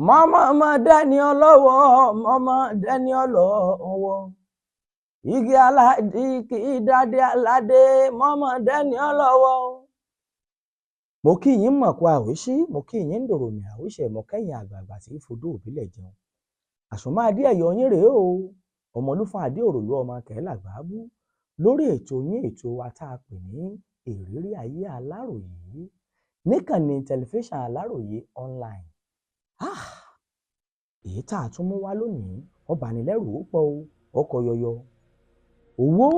mọ́mọ́ dẹ́ni ọlọ́wọ́ mọ́mọ́ dẹ́ni ọlọ́wọ́ igi aládé kì í dádé aládé mọ́mọ́ dẹ́ni ọlọ́wọ́. mo kí yín mọ̀kú àwíṣí mo kí yín dòròmì àwíṣẹ́ mo kẹ́yìn àgbààgbà tí fodó òbílẹ̀ jẹun àsùnmọ́ adé ẹ̀yọ́ yín rèé o ọmọlúfọ́n adé òròlú ọmọ kẹ́làgbà bú lórí ètò yín ètò wa tá a pè ní ìrírí ayé aláròyé níkànnì tẹlifíṣàn aláròyé online. èyí tá a tún mú wá lónìí ọbanilẹ́rù ó pọ̀ ọkọ̀ yọyọ owó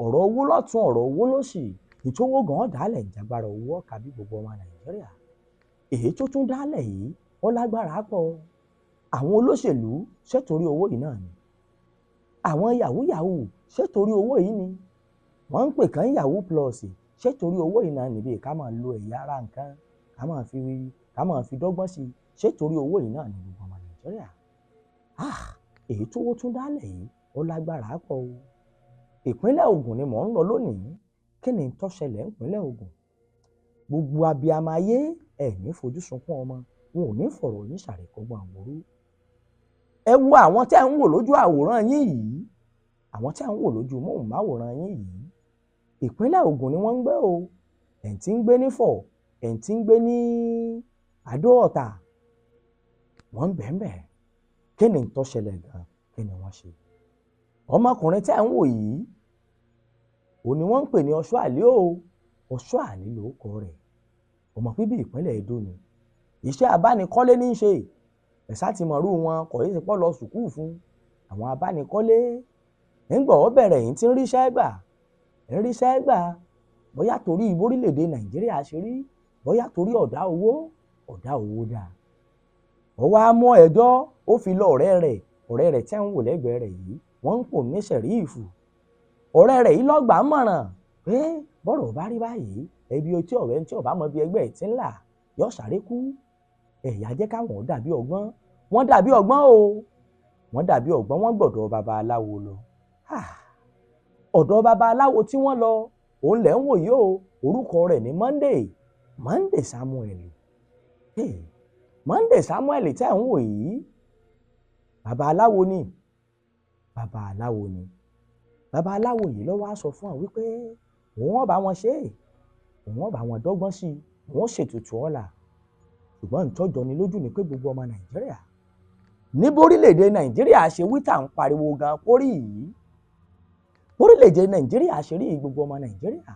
ọ̀rọ̀ owó lọ́tún ọ̀rọ̀ owó lósì ìtòwó gan dálẹ̀ ìjàgbára owó ọ̀ka bí gbogbo ọmọ nàìjíríà èyí tó tún dálẹ̀ yìí ó lágbára pọ̀ àwọn olóṣèlú ṣètòrí owó yìí náà ni àwọn yahoo ṣètòrí owó yìí ni wọ́n ń pè kán yahoo plus ṣètòrí owó yìí náà níbi ká máa lo ẹ̀yà ara nǹkan ká máa fi dọ́gbọ́n sí ṣètòrí owó yìí náà ní gbogbo ọmọ nàìjíríà èyí tó tún dálẹ̀ yìí ó lágbára pọ̀ o ìpínlẹ̀ Ògùn ni mò ń lọ lónìí kí ni tó ṣẹlẹ̀ ìpínlẹ̀ Ògùn gbogbo abiyamọ ayé ẹ̀ ní fojú sunkún ọmọ wọn ò ní fọ̀rọ̀ yín ṣàríkọ́gbọ́n àwòrú ẹ wo àwọn tí à ń wò lójú àwòrán yín yìí àwọn tí à ń wò lójú móhùnmáwòrán yín yìí ìpínlẹ̀ Ògùn ni wọ́n ń gbé o ẹ̀ tí ń gbé ní Fọ̀ ẹ̀ tí ń gbé ní Àdó Ọ̀tà wọ́n ń bẹ̀ẹ̀bẹ̀ kí ni tó ṣẹlẹ̀ gan kí ni wọ́n ṣe ọmọkùnrin tí à ń wò yìí òun ni wọ́n ń pè ní Ọ̀ṣọ́àlì o Ọ̀ṣọ́àlì lórúkọ rẹ̀ ọmọ bíbí ìpínlẹ̀ Èdó ni iṣẹ́ abánikọ́lé ní í ṣe ẹ̀sà ti mọ̀rú wọn kò yí sí pọ́ lọ sùkúù fún àwọn abánikọ́lé nígbà ó bẹ̀rẹ̀ yìí tí ń ríṣẹ́ gbà bóyá torí orílẹ̀-èdè Nàìjíríà ṣe rí bóyá torí ọ̀dá owó dáa ó wá mú ẹjọ́ ó fi lọ ọ̀rẹ́ rẹ̀ tí ń wò lẹ́gbẹ̀ẹ́ rẹ̀ yìí wọ́n ń pò ní Ṣẹ̀ríìfù ọ̀rẹ́ rẹ̀ yìí lọ́gbàá mọ̀ràn pé bọ́rọ̀ bá rí báyìí ẹbí otí ọ̀rẹ́ tí ọ̀bá mọ bí ẹgbẹ́ ẹ̀ ti ń là yọ sáré kú ẹ̀yà jẹ́ káwọn dàbí ọgbọ́n wọ́n dàbí ọgbọ́n o wọ́n dàbí ọgbọ́n wọ́n gbọ́dọ̀ babaláwo lọ ọ̀dọ̀ babaláwo tí wọ́n lọ òun lẹ̀ ń wò yìí o orúkọ rẹ̀ ní Monday Samuel Monday Samuel tẹ́ ń wò yìí babaláwo ni babaláwo yìí ló wá sọ fún ọ wípé òun ó bá wọn ṣe òun ó bá wọn dọ́gbọ́n sí òun ó ṣètùtù ọ̀la ṣùgbọ́n ìtọ́jọ́ ni lójú ni pé gbogbo ọmọ nàìjíríà ní bórílẹ̀-èdè nàìjíríà ṣe wíta ń pariwo gan kórì yìí bórílẹ̀-èdè nàìjíríà ṣe rí gbogbo ọmọ nàìjíríà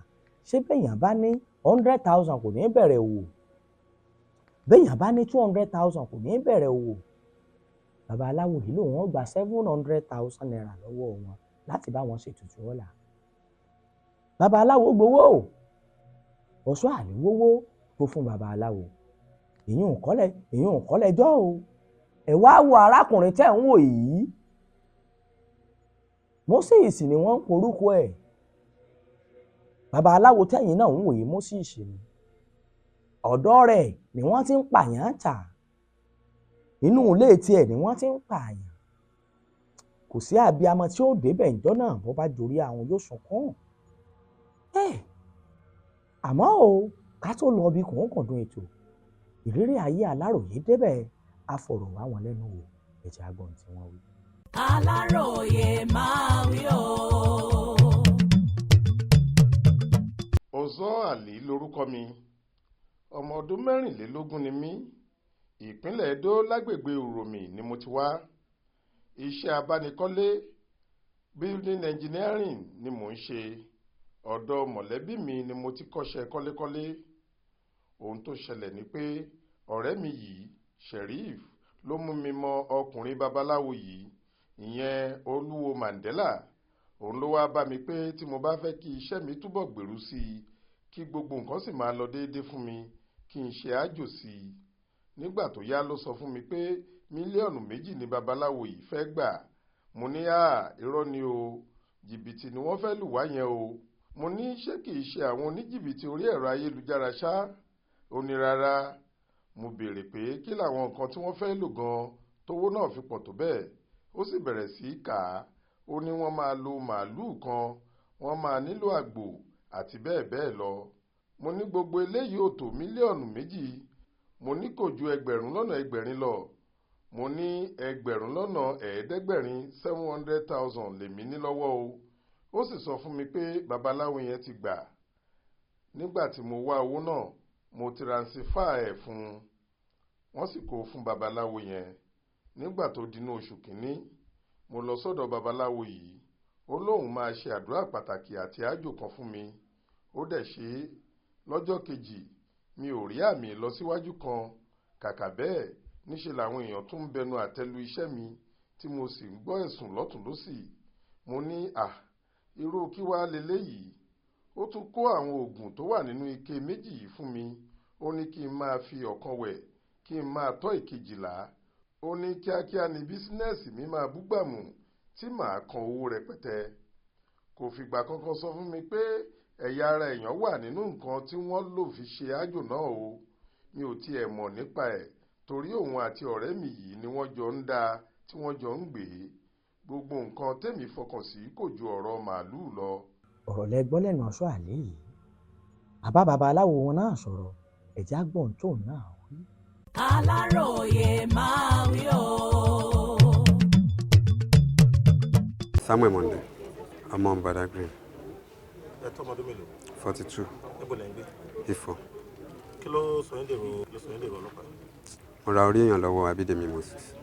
ṣé bẹ́yàn bá ní 100,000 kò ní bẹ̀rẹ̀ òwò bẹ́yàn bá ní 200,000 kò ní bẹ̀rẹ̀ òwò babaláwo yìí lòun ó gba 700,000 naira lọ́wọ́ wọn láti bá wọn ṣètùtù ọ̀la babaláwo gbowó Ọ̀ṣọ́àlì wówó tó fún babaláwo èyí ò kọ́lẹ́jọ́ o ẹ wá wo arákùnrin tẹ́ ń wò yìí Moses ni wọ́n ń porúkọ ẹ̀ babaláwo tẹ́yìn náà ń wò yìí Moses ni ọ̀dọ̀ rẹ̀ ni wọ́n ti ń pààyàn tà inú ilé tiẹ̀ ni wọ́n ti ń pààyàn kò sí abiyamọ tí ó débẹ̀ ìjọ náà bó bá jorí àwọn yóò sunkún àmọ́ o ká tó lọ bí kòńkòndún ètò ìrírí ayé aláròyé débẹ̀ afọ̀rọ̀ wá wọn lẹ́nu wò ẹ̀jẹ̀ agbọ̀n tí wọ́n wí. aláròyé máa wí o. Ọ̀ṣọ́àlì lórúkọ mi ọmọ ọdún 24 ni mí ìpínlẹ̀ Èdó lágbègbè Uromi ni mo ti wá iṣẹ́ abánikọ́lé building engineering ni mò ń ṣe ọ̀dọ̀ mọ̀lẹ́bí mi ni mo ti kọ́ṣẹ́ kọ́lékọ́lé ohun tó ṣẹlẹ̀ ni pé ọ̀rẹ́ mi yìí Sheriff ló mú mi mọ ọkùnrin babaláwo yìí ìyẹn Olúwo Mandela òun ló wá bá mi pé tí mo bá fẹ́ kí iṣẹ́ mi túbọ̀ gbèrú sí i kí gbogbo nǹkan sì máa lọ déédéé fún mi kí n ṣe àjò sí i nígbà tó yá ló sọ fún mi pé mílíọ̀nù 2 ni babaláwo yìí fẹ́ gbà mo ní irọ́ ni o jìbìtì ni wọ́n fẹ́ lù wá yẹn o mo ní ṣé kìí ṣe àwọn oníjìbìtì orí ẹ̀rọ ayélujára ṣá ó ní rárá mo béèrè pé kí làwọn nǹkan tí wọ́n fẹ́ lò gan tówó náà fi pọ̀ tó bẹ́ẹ̀ ó sì bẹ̀rẹ̀ sí í kà á ó ní wọ́n máa lo màálùú kan wọ́n máa nílò àgbò àti bẹ́ẹ̀ bẹ́ẹ̀ lọ mo ní gbogbo eléyìí ò tó mílíọ̀nù 2 mo ní kò ju ẹgbẹ̀rún lọ́nà ẹgbẹ̀rin lọ. Mo ní ẹgbẹ̀rún lọ́nà ẹ̀ẹ́dẹ́gbẹ̀rin 700,000 lèmi ní lọ́wọ́ o. Ó sì sọ fún mi pé babaláwo yẹn ti gbà. Nígbà tí mo wá owó náà, mo tiransifá ẹ̀ fún un. Wọ́n sì kó fún babaláwo yẹn. Nígbà tó dínú oṣù kìíní, mo lọ sọ́dọ̀ babaláwo yìí. Ó lóun máa ṣe àdúrà pàtàkì àti àjò kan fún mi. Ó dẹ̀ ṣe é. Lọ́jọ́ kejì, mi ò rí àmì ìlọsíwájú kan. Kàkà bẹ́ẹ̀, níṣe làwọn èèyàn tún ń bẹnu àtẹ́lu iṣẹ́ mi tí mo sì ń gbọ́ ẹ̀sùn lọ́tùn lósì. Mo ní irú kí wá leléyìí. Ó tún kó àwọn oògùn tó wà nínú ike méjì yìí fún mi. Ó ní kí n máa fi ọ̀kan wẹ̀, kí n máa tọ́ ìkejìlá. Ó ní kíákíá ni bísínẹ́sì mi máa búgbàmù tí màá kan owó rẹpẹtẹ. Kò fìgbà kankan sọ fún mi pé ẹ̀yà ara èèyàn wà nínú nǹkan tí wọ́n lò fi ṣe àjò náà o. Mi ò tiẹ̀ mọ̀ nípa ẹ̀ torí òun àti ọ̀rẹ́ mi yìí ni wọ́n jọ ń dá tí wọ́n jọ ń gbé. Gbogbo nǹkan tèmi fọkàn sí kò ju ọ̀rọ̀ màálùú lọ. ọ̀rọ̀ lẹ gbọ́ lẹ́nu ọ̀ṣọ́ àlẹ́ yìí. bàbá babaláwo wọn náà sọ̀rọ̀ ẹ̀já gbọ̀n tó náà wí. Aláròyé máa wí o. Samuel Monday, ọmọ Badagry. Ẹ tó ọmọdún mélòó? 42. Níbo lẹ ń gbé? Ifọ̀. Kí ló sọ yín dèrò ọlọ́pàá? Mo ra orí èèyàn lọ́wọ́ Abídèmí Moses.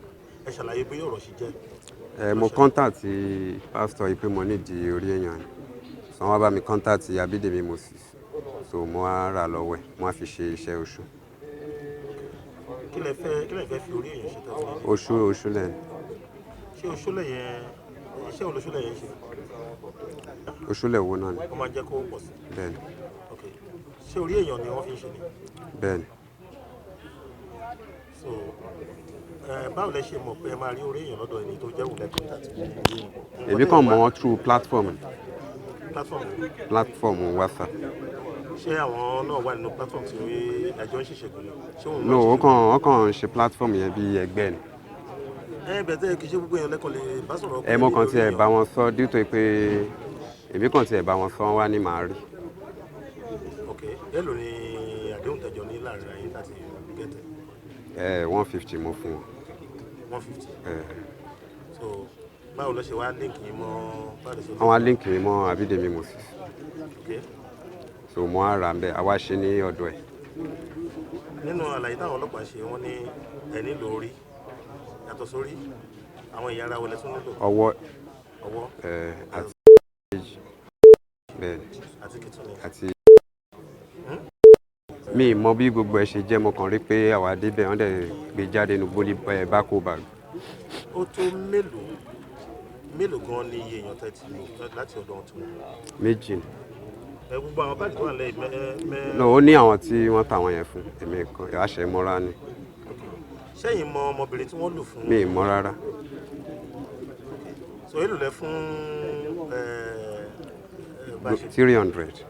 Ẹ ṣàlàyé bí ọ̀rọ̀ ṣe jẹ́. Mo kọ́ńtàtì pásítọ̀ ìpè mo nídìí orí èèyàn ni. So wọ́n bá mi kọ́ńtàtì Abídèmí Moses. So mo wá rà lọ́wọ́ ẹ̀, mo wá fi ṣe iṣẹ́ oṣù. Kí lẹ fẹ́ fi orí èèyàn ṣe tẹ́tí? Oṣù lẹ́yìn. Ṣé oṣúlẹ̀ yẹn iṣẹ́ wo lóṣúlẹ̀ yẹn ṣe? Oṣùlẹ̀ wo náà ni? Wọ́n máa jẹ́ kó pọ̀ sí. Bẹ́ẹ̀ni. Ok. Ṣé orí èèyàn ni wọ́n fi ń ṣe ni? Bẹ́ẹ̀ni. So báwo lẹ ṣe mọ̀ pé ẹ máa rí orí èèyàn lọ́dọ̀ ẹni tó jẹ́ wùlẹ̀ kọ́ńtàtì? Èmi kàn mọ̀ wọ́n through platform WhatsApp. Ṣé àwọn náà wà nínú platform tí ẹjọ́ ń ṣiṣẹ́ pẹ̀lú? No, wọ́n kàn ṣe platform yẹn bí ẹgbẹ́ ni. Bẹ̀tẹ̀ kì í ṣe gbogbo èèyàn lẹ́kọ̀ọ́ lè bá sọ̀rọ̀. Mo kàn tiẹ̀ bá wọn sọ dípò pé èmi kàn tiẹ̀ bá wọn sọ wá ní màá rí. Ok, èló ni àdéhùn tẹ̀jọ ní láàrin ayé láti gẹ̀tẹ̀? 150 mo fún wọn. 150. So báwo ló ṣe wá líǹkì yín mọ́ báyìí sọ? Wọ́n wá líǹkì mi mọ́ Abídèmí Moses. Ok. So mo á rà ń bẹ́ àwa ṣe ní ọ̀dọ̀ ẹ̀. Nínú àlàyé táwọn ọlọ́pàá ṣe wọ́n ní ẹ nílò orí yàtọ̀ sórí àwọn ẹ̀yà ara wọlé tún nílò. Ọwọ́ àti méjì bẹ́ẹ̀ àti kìtìnì. àti mi mọ bí gbogbo ẹ ṣe jẹ́, mo kàn rí pé àwa débẹ̀ wọ́n dẹ̀ gbé jáde ní gbólí bákó bag. Ó tó mélòó gan ni iye èèyàn tẹ́tí lò láti ọ̀dọ̀ wọn tí wọ́n? Méjì ni. Gbogbo àwọn báàgì tó wà lẹ́yìn No, ó ní àwọn tí wọ́n tàwọn yẹn fún èmi kan àṣẹ mọ́ra ni. Ṣẹ́yìn mọ ọmọbìnrin tí wọ́n lò fún? Mi mọ̀ rárá. So èlò lẹ fún 300.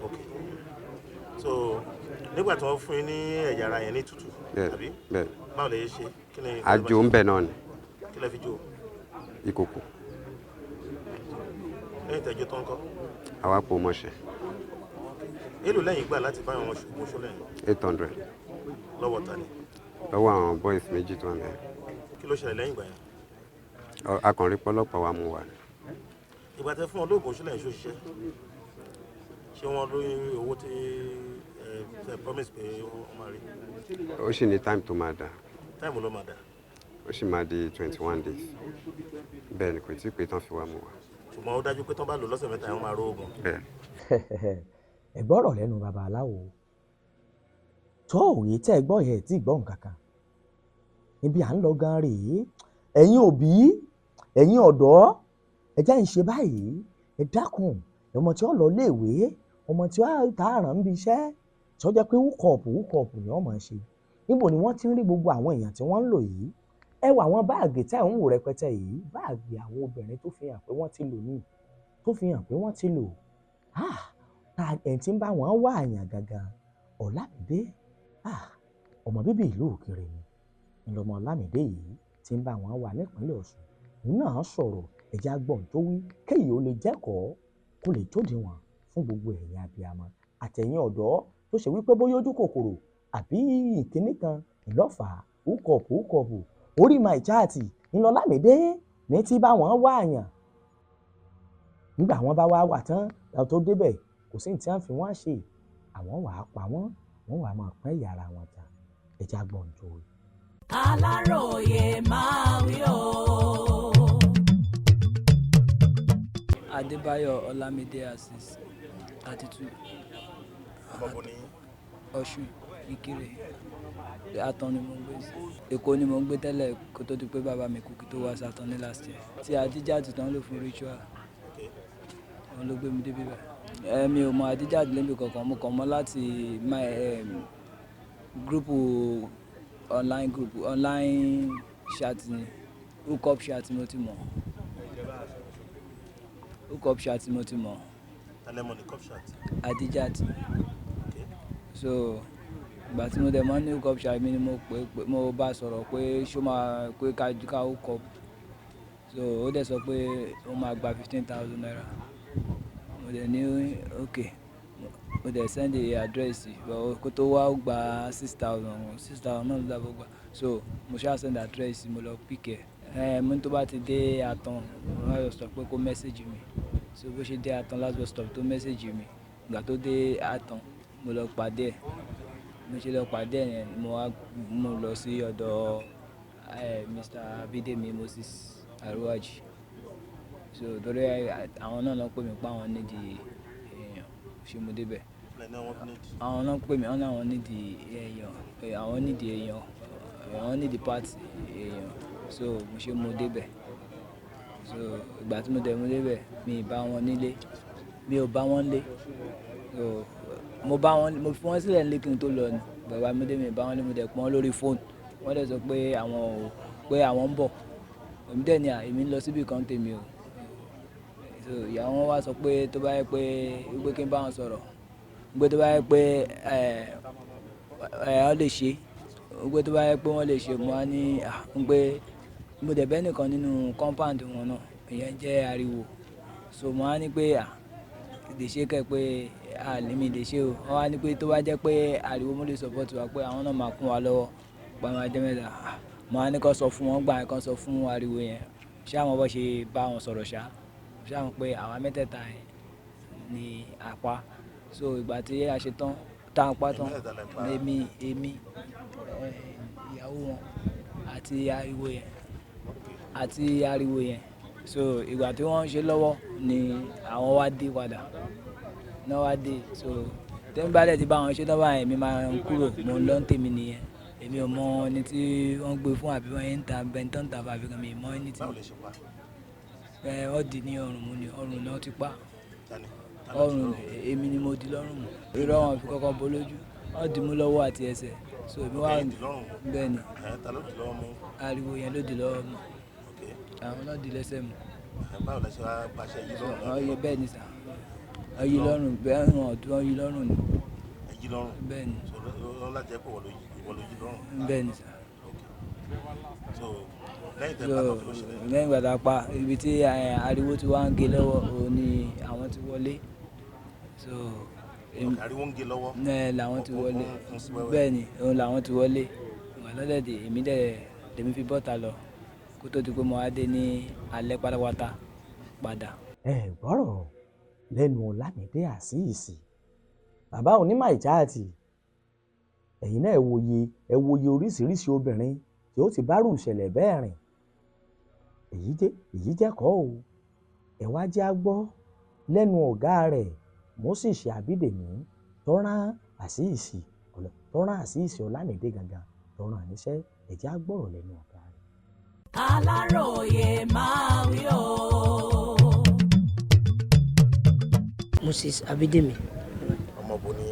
Ok. So nígbà tí wọ́n fún yín ní ẹ̀yà ara yẹn ní tútù àbí? Bẹ́ẹ̀. Báwo lè ṣe? Àjò ń bẹ̀ náà ni. Kí lẹ fi jó? Ìkòkò. Lẹ́yìn tẹ́jọ́ tó ń kọ́? Àwa pò mọ́ṣẹ́. Èlò lẹ́yìn gbà láti bá àwọn ṣùgbọ́n ṣọlẹ̀? 800. Lọ́wọ́ ta ni? Lọ́wọ́ àwọn boys méjì tó ń bẹ̀. Kí ló ṣẹlẹ̀ lẹ́yìn ìgbà yẹn? Akànrí pọ́lọ́pàá wa mú wa. Ìgbà tẹ fún wọn lóògùn ṣọlẹ̀ ṣó ṣiṣẹ́? Ṣé wọ́n lórí owó tí ẹ promise pé wọ́n máa rí? Ó sì ní time tó máa dà. Táìmù ló máa dà? Ó sì máa di 21 days. Bẹ́ẹ̀ ni kò tí ì pé tán fi wá mú wa. Ṣùgbọ́n ó dájú pé tán bá lò lọ́sẹ̀ mẹ́ta wọ́n máa ró oògùn. Bẹ́ẹ̀. ẹ gbọ́rọ̀ lẹ́nu babaláwo tó òye tẹ́ ẹ gbọ́ yẹ tí gbọ́ nǹkan kan níbi à ń lọ gan rèé. ẹ̀yin òbí ẹ̀yin ọ̀dọ́ ẹ jẹ́ ń ṣe báyìí, ẹ dákun ọmọ tí ó lọ léèwé, ọmọ tí ó tààràn ń bi iṣẹ́ tí ó jẹ́ pé wúkọ̀ọ̀pù ni wọ́n máa ṣe. Níbo ni wọ́n ti ń rí gbogbo àwọn èèyàn tí wọ́n ń lò yìí? Ẹ wà àwọn báàgì tí à ń wò rẹpẹtẹ yìí, báàgì àwọn obìnrin tó fi hàn pé wọ́n ti lò ní, ẹ̀ tí ń bá wọn wá àyàn gangan Ọlámídé, ọmọ bíbí ìlú òkèrè ni ìlọmọ Ọlámídé yìí tí ń bá wọn wà nípínlẹ̀ Ọ̀ṣun. Òun náà sọ̀rọ̀ ẹ̀já gbọ̀n tó wí kéyìí ó lè jẹ́kọ̀ọ́ kó lè tó diwọ̀n fún gbogbo ẹ̀yin abiyamọ àtẹ̀yin ọ̀dọ́ tó ṣe wípé bóyá ojú kòkòrò àbí ìkíní kan ìlọ́fà húkọ̀pù orí my chat ńlọ Lámìdé ní tí bá wọn wá àyàn nígbà wọn bá wá tán tó débẹ̀ kò sí ní tí wọ́n fi wọ́n ṣe àwọn wàá pa wọ́n wàá máa pín ẹ̀yà ara wọn ta ẹja gbọ̀ǹjọ. Aláròyé máa wí o. Adébáyọ̀ Ọlámídé Azeez 32 ọmọ ní Ọ̀ṣun Ìkirè Àtàn ni mo ń gbé sí. Èkó ni mo ń gbé tẹ́lẹ̀ kó tó di pé bàbá mi kú kí tó wá sàtàn ní last year. Tí Adíjàtì tán ló fún ritual wọn ló gbé mi débi báyìí. Mi ò mọ Adíjàtì lébi kankan, mo kàn mọ̀ láti gúrúùpù online chat ni hookup chat mo ti mọ̀. Hookup chat mo ti mọ̀. tálẹ́mọ̀ ní cup chat. Adíjàtì. So ìgbà tí mo dẹ̀ mọ́ ní hookup chat mi ni mo bá sọ̀rọ̀ pé ṣó máa pé ká hookup. So ó dẹ̀ sọ pé ó máa gba 15,000 naira. Mo dẹ̀ ní okay. Mo dẹ̀ send address kó tó wá ó gba 6,000 náà ló dábò gbà. So mo ṣáà send address mo lọ pick ẹ̀. Mo ní tó bá ti dé Àtàn last bus stop pé kó message mi. So bó ṣe dé Àtàn last bus stop tó message mi. Ìgbà tó dé Àtàn mo lọ pàdé ẹ̀. Mo ṣe lọ pàdé ẹ̀ yẹn mo lọ sí ọ̀dọ̀ Mr. Abídèmí Moses Arúwájì. So torí àwọn náà lọ pè mí pé àwọn nídìí èèyàn ṣé mo débẹ̀. Àwọn náà pè mí wọ́n ní àwọn nídìí èèyàn àwọn nídìí part èèyàn. So mo ṣe mo débẹ̀. So ìgbà tí mo débẹ̀ mi ì bá wọn nílé mi ò bá wọn lé. So mo fi wọ́n sílẹ̀ nílé kí n tó lọ ni bàbá mi dé mi bá wọn lé mo dẹ̀ pọ́n lórí fóònù wọ́n dẹ̀ sọ pé àwọn ń bọ̀ èmi dẹ̀ ni èmi ń lọ síbi kan tèmi o. So ìyá wọn wá sọ pé tó bá yẹ pé kí n bá wọn sọ̀rọ̀ pé tó bá yẹ pé wọ́n lè ṣe pé tó bá yẹ pé wọ́n lè ṣe mo wá ní pé mo dẹ̀ bẹ́ẹ̀ nìkan nínú compound wọn náà ìyẹn jẹ́ ariwo. So mo wá ní pé lè ṣe kẹ́ pé àlèmí lè ṣe o wọ́n wá ní pé tó bá jẹ́ pé ariwo mo lè support wa pé àwọn náà máa kún wa lọ́wọ́ pa máa jẹ́ mẹ́ta. Mo wá ní kó sọ fún wọn gbà yẹn kó sọ fún ariwo yẹn ṣé àwọn bó ṣe bá wọn sọ̀rọ̀ ṣá ṣé àwọn pé àwa mẹ́tẹ̀ẹ̀ta ni àpá. So ìgbà tí a ṣe tán tá a pa tán èmi ìyàwó wọn àti ariwo yẹn. So ìgbà tí wọ́n ń ṣe lọ́wọ́ ni àwọn wá dé padà náà wá dé. So tẹ́mi bá dẹ̀ ti bá wọn ṣe tán báyìí mi máa ń kúrò mo ń lọ ń tèmi nìyẹn. Èmi ò mọ ẹni tí wọ́n gbé fún àbí wọ́n ń ta bẹ́ntàn tàbí àbí kan mi ì mọ ẹni tí. Wọ́n dì ní ọrùn mu ni ọrùn náà ti pa. Ọrùn èmi ni mo di lọ́rùn mu. Irọ́ wọn fi kọ́kọ́ bo lójú wọ́n dì mú lọ́wọ́ àti ẹsẹ̀. So èmi wá bẹ́ẹ̀ ni ariwo yẹn ló di lọ́wọ́ mu àwọn náà di lẹ́sẹ̀ mu. báwo lẹ ṣe wá pàṣẹ yìí lọ́rùn. ọyẹ bẹ́ẹ̀ ni sà ọyẹ lọ́rùn bẹ́ẹ̀ ni ọ̀tún ọyẹ lọ́rùn ni. ẹyí lọ́rùn. bẹ́ẹ̀ ni. lọ́la jẹ́ pé wọ́n ló yí lọ́rùn. bẹ́ẹ̀ ni sà. so lẹ́yìn tẹ́ pàtó kí ló ṣẹlẹ̀. lẹ́yìn ìgbà tá a pa ibi tí ariwo ti wá ń gé lọ́wọ́ òun ni àwọn ti wọlé. So ariwo ń gé lọ́wọ́. làwọn ti wọlé bẹ́ẹ̀ ni òun làwọn ti wọlé ìwà lọ́dẹ̀dẹ̀ èmi dẹ̀ lèmi fi bọ́ta lọ kó tó di pé mo wá dé ní alẹ́ pátápátá padà. gbọ́rọ̀ lẹ́nu Lámìdé Azeez bàbá onímọ̀ ìjáàtì ẹ̀yin náà ẹ wòye oríṣiríṣi obìnrin tí ó ti bárù ìṣẹ̀lẹ̀ bẹ́ẹ̀ rìn èyí jẹ́ kọ́ o ẹ wá jẹ́ á gbọ́ lẹ́nu ọ̀gá rẹ̀ Moses Abídèmí tó rán Azeez Ọlámídé gangan tó rán níṣẹ́ ẹ jẹ́ á gbọ́rọ̀ lẹ́nu ọ̀gá rẹ̀. Aláròyé máa wí o. Moses Abídèmí. ọmọ bo ni.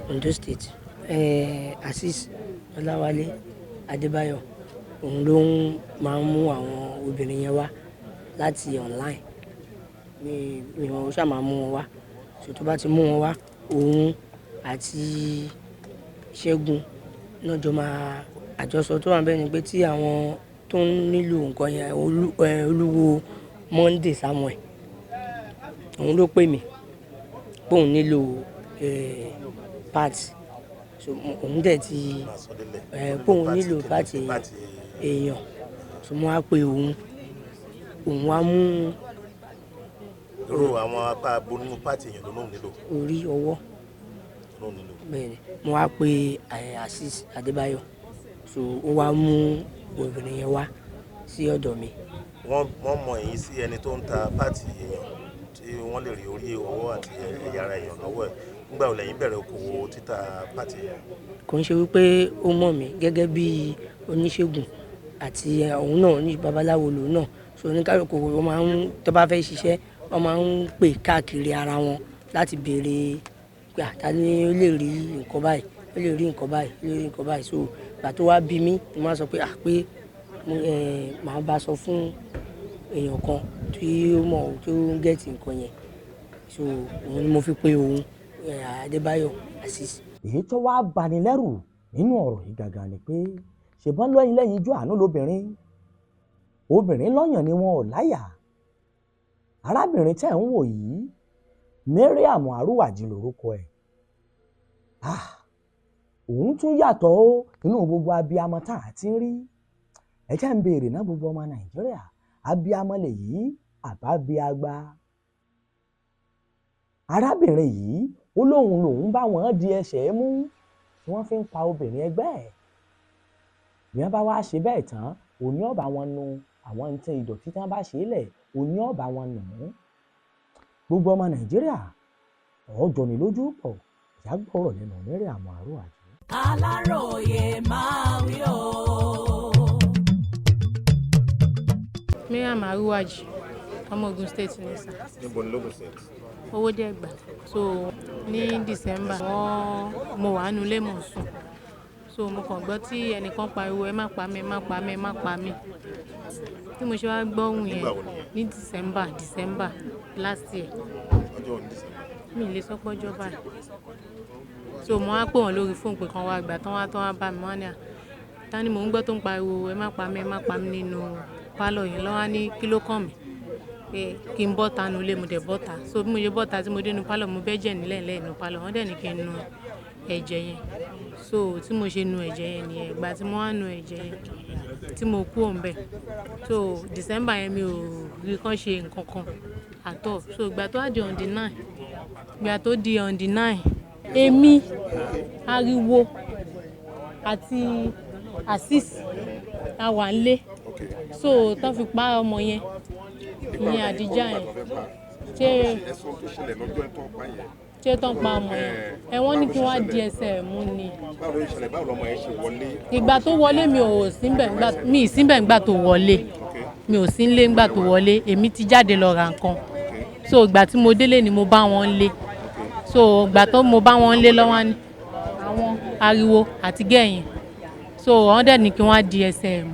Ondo State. Azeez Ọláwálé Adébáyọ̀ òun ló máa ń mú àwọn obìnrin yẹn wá láti online mi wọn ṣáà máa mú wọn wá so tó bá ti mú wọn wá òun àti Ṣẹ́gun náà jọ máa àjọsọ tó wà bẹ́ẹ̀ ni pé tí àwọn tó ń nílò nǹkan yẹn olúwo Monday Samuel òun ló pè mí pé òun nílò part so òun dẹ̀ ti póun nílò pàtì èèyàn so mo wá pe òun wá mú irú àwọn apá abonú pàtì èèyàn ló nílò orí ọwọ́ bẹ́ẹ̀ ni mo wá pe Azeez Adébáyọ̀ so ó wá mú obìnrin yẹn wá sí ọ̀dọ̀ mi. wọ́n mọ èyí sí ẹni tó ń ta pàtì èèyàn tí wọ́n lè rí orí ọwọ́ àti ẹ̀yà ara èèyàn lọ́wọ́ ẹ̀ nígbà wo lẹ́yìn bẹ̀rẹ̀ okòwò títà pàtì èèyàn. kò ń ṣe wípé ó mọ̀ mí gẹ́gẹ́ bí oníṣègùn àti òun náà ní babaláwo lòun náà so oníkálùkù wọn máa ń tó bá fẹ́ ṣiṣẹ́ wọ́n máa ń pè káàkiri ara wọn láti béèrè pé ta ni ó lè rí nǹkan báyìí ó lè rí nǹkan báyìí ó lè rí nǹkan báyìí so ìgbà tó wá bí mi mo máa sọ pé pé màá bá sọ fún èèyàn kan tí ó mọ̀ tó ń gẹ̀ẹ́tì nǹkan yẹn so òun ni mo fi pe òun Adébáyọ̀ Azeez. èyí tó wá bani lẹ́rù nínú ọ̀rọ̀ yìí gangan ni pé ṣèbọn lọ́yìn lẹ́yìn ijó àánú lóbìnrin obìnrin lọ́yàn ni wọn ò láyà arábìnrin tẹ́ ń wò yìí Mariam Arúwàjì lórúkọ ẹ̀ òun tún yàtọ̀ nínú gbogbo abiyamọ tá a ti ń rí ẹ jẹ́ ń béèrè náà gbogbo ọmọ Nàìjíríà abiyamọ lè yí àbábíagbá arábìnrin yìí ó lóun bá wọn di ẹsẹ̀ mú tí wọ́n fi ń pa obìnrin ẹgbẹ́ ẹ̀ bí wọ́n bá wá ṣe bẹ́ẹ̀ tán òní ọ̀bà wọn nu àwọn nǹkan ìdọ̀tí tí wọ́n bá ṣe é lẹ̀ òní ọ̀bà wọn nù ú gbogbo ọmọ Nàìjíríà ọjọ́ ni lójú pọ̀ ìyá gbọ́rọ̀ lẹ́nu Mariam Arúwàjì. Aláròyé máa wí o. Mariam Arúwàjì ọmọ Ògùn state ní sà. níbo ni lóògùn state. Owódé Ẹ̀gbá so ní December mo wà nínú ilé mò ń sùn so mo kàn gbọ́ tí ẹnìkan pariwo ẹ má pa mí ẹ má pa mí ẹ má pa mí tí mo ṣe wá gbọ́ ohùn yẹn ní December last year mi lè sọ pọ́jọ́ báyìí so mo wá pè wọ́n lórí fóònù pé kan wá gbà tán wá bá mi wọ́n ní ta ni mò ń gbọ́ tó ń pariwo ẹ má pa mí ẹ má pa mí nínú pálọ̀ yẹn lọ́wọ́ ní kí ló kàn mí pé kí n bọ́ta nu ilé mo dẹ̀ bọ́ta so bí mo ṣe bọ́ta tí mo dé nu pálọ̀ mo bẹ́jẹ̀ nílẹ̀ nínú pálọ̀ wọ́n dẹ̀ ní kí n nu ẹ̀jẹ̀ yẹn so tí mo ṣe nu ẹ̀jẹ̀ yẹn nìyẹn ìgbà tí mo wá nu ẹ̀jẹ̀ yẹn tí mo kú òun bẹ̀ so December yẹn mi ò rí kán ṣe nǹkan kan àtọ̀ so ìgbà tó wá di on the 9 ìgbà tó di on the 9 èmi ariwo àti Azeez a wà nílé so tán fi pa ọmọ yẹn ìyẹn Àdìjà yẹn ṣé tán pa ọmọ yẹn wọ́n ní kí wọ́n á di ẹsẹ̀ mú ni. báwo ló ń ṣẹlẹ̀ báwo lọmọ yẹn ṣe wọlé. ìgbà tó wọlé mi ò síbẹ̀ ńgbà tó wọlé mi ò sí nílé ńgbà tó wọlé èmi ti jáde lọ ra nǹkan so ìgbà tí mo délé ni mo bá wọn lé so ìgbà tó mo bá wọn lé lọ́wọ́ ní àwọn ariwo àti gẹ̀yìn so wọ́n dẹ̀ ní kí wọ́n á di ẹsẹ̀ mú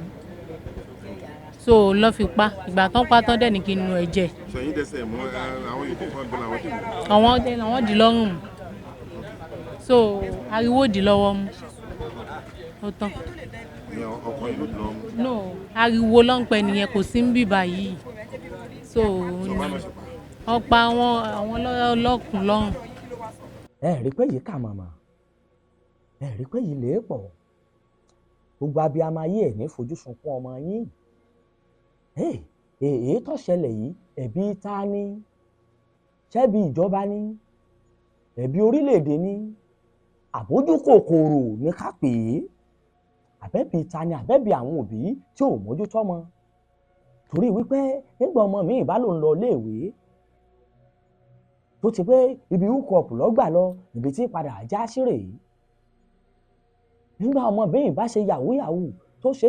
so lọ́ fi pa ìgbà tán pa tán dẹ̀ ní kí n nu ẹ̀jẹ̀. sọyìn dẹsẹ̀ mú àwọn yòókù kan gbọ́n àwọn dì mú. àwọn dì lọ́rùn mú so ariwo dì lọ́wọ́ mú ó tán. ní ọkọ ìlú dì lọ́wọ́ mú. no ariwo ló ń pẹ nìyẹn kò sí ń bìbà yìí so ọ̀pá àwọn ọlọ́kùn lọ́rùn. ẹ rí pé yìí kà màmá ẹ rí pé yìí lè pọ̀ gbogbo abiyamọ ayé ẹ̀ ní fojú sunkún ọmọ yín èyí tó ṣẹlẹ̀ yìí ẹ̀bi ta ni ṣẹ́bi ìjọba ni ẹ̀bi orílẹ̀-èdè ni àbójú kòkòrò ní ká pè é àbẹ́bi ta ni àbẹ́bi àwọn òbí tí ò mójútó ọmọ torí wípé nígbà ọmọ mi ìbá ló ń lọ iléèwé tó ti pé ibi húkọ̀pù lọ́gbà lọ ibi tí padà já sí rèé nígbà ọmọ mi ìbá ṣe yàwúyàwú tó ṣe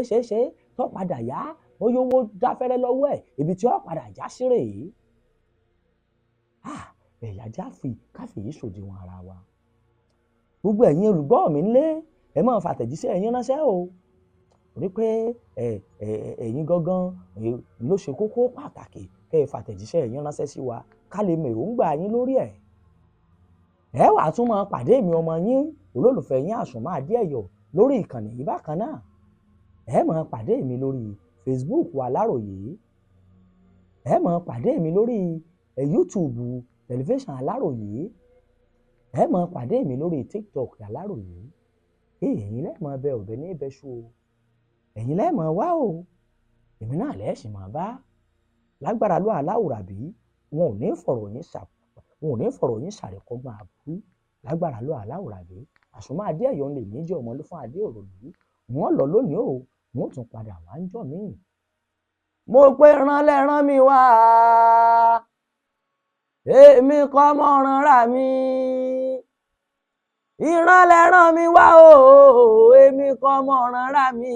tó padà yá bóyá owó dáfẹ́rẹ́ lọ́wọ́ ẹ̀ ibi tí ó padà já sí rèé ẹ̀yà káfíyí ṣòdiwọ̀n ara wa gbogbo ẹ̀yin olùgbọ́ mi ńlé ẹ máa fàtẹ̀jíṣẹ́ ẹ̀yin ránṣẹ́ o rí pé ẹ̀yin gangan ló ṣe kókó pàtàkì kẹ́ ẹ fàtẹ̀jíṣẹ́ ẹ̀yin ránṣẹ́ sí wa ká lè mèròǹgbà yín lórí ẹ̀ ẹ wàá tún máa pàdé mi ọmọ yín olólùfẹ́ yín Àsùnmọ́ Adéẹ̀yọ̀ lórí ìkànnì yìí bákan náà ẹ máa pàdé mi lórí Facebook Aláròyé ẹ máa pàdé mi lórí YouTube tẹlifíṣàn Aláròyé ẹ máa pàdé mi lórí TikTok Aláròyé ẹ̀yin lẹ́ẹ̀mọ bẹ ọ̀bẹ ní ibẹ̀ṣu o ẹ̀yin lẹ́ẹ̀mọ wá o èmi náà lẹ́ẹ̀sì máa bá lágbára ló aláwùrábí wọn ò ní fọ̀rọ̀ yín ṣàrékọ́gbọ́n àbúrú lágbára ló aláwùrábí àsùnmọ́ adé ẹ̀yọ́ lè méjì ọmọ ló fún adé òròlú wọn lọ lónìí o wọn ò tún padà wá ń jọ míì. mo pé rán mi wá èmi kọ́ mọ́ ránra mi ìrànlẹ́ràn mi wá o èmi kọ́ mọ́ ránra mi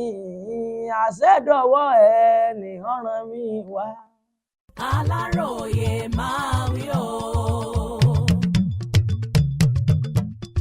àṣẹdọ̀wọ́ ẹni rán mi wá. Aláròyé máa wí o.